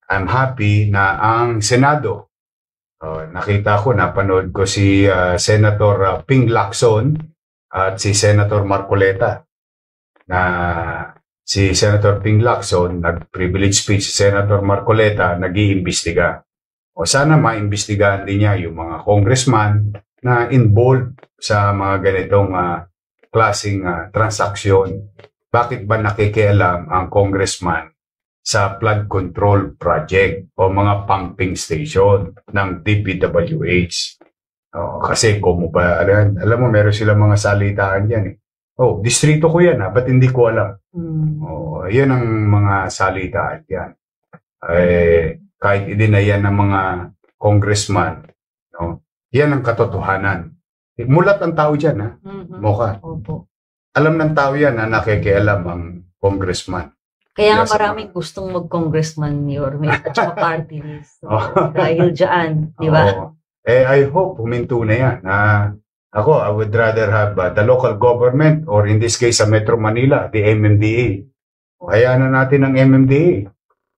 I'm happy na ang Senado, nakita ko, napanood ko si Senator Ping Lacson at si Senator Marcoleta, na si Senator Ping Lacson nag-privilege speech, si Senator Marcoleta nag-iimbestiga. O sana maimbestigahan din niya yung mga congressman na involved sa mga ganitong klaseng transaksyon. Bakit ba nakikialam ang congressman sa flood control project o mga pumping station ng DPWH? Kasi alam mo, meron silang mga salitaan yan eh. Distrito ko yan ba't hindi ko alam? Yan ang mga salitaan yan. Kahit idinayan ng mga congressman, yan ang katotohanan. Mulat ang tao dyan, ha? Mocha. Opo. Alam ng tao yan na nakikialam ang congressman. Kaya nga maraming gustong mag-congressman, Yorme, at saka party list. Dahil dyan, di ba? I hope huminto na yan. Ako, I would rather have the local government, or in this case, sa Metro Manila, the MMDA. Hayaan na natin ang MMDA.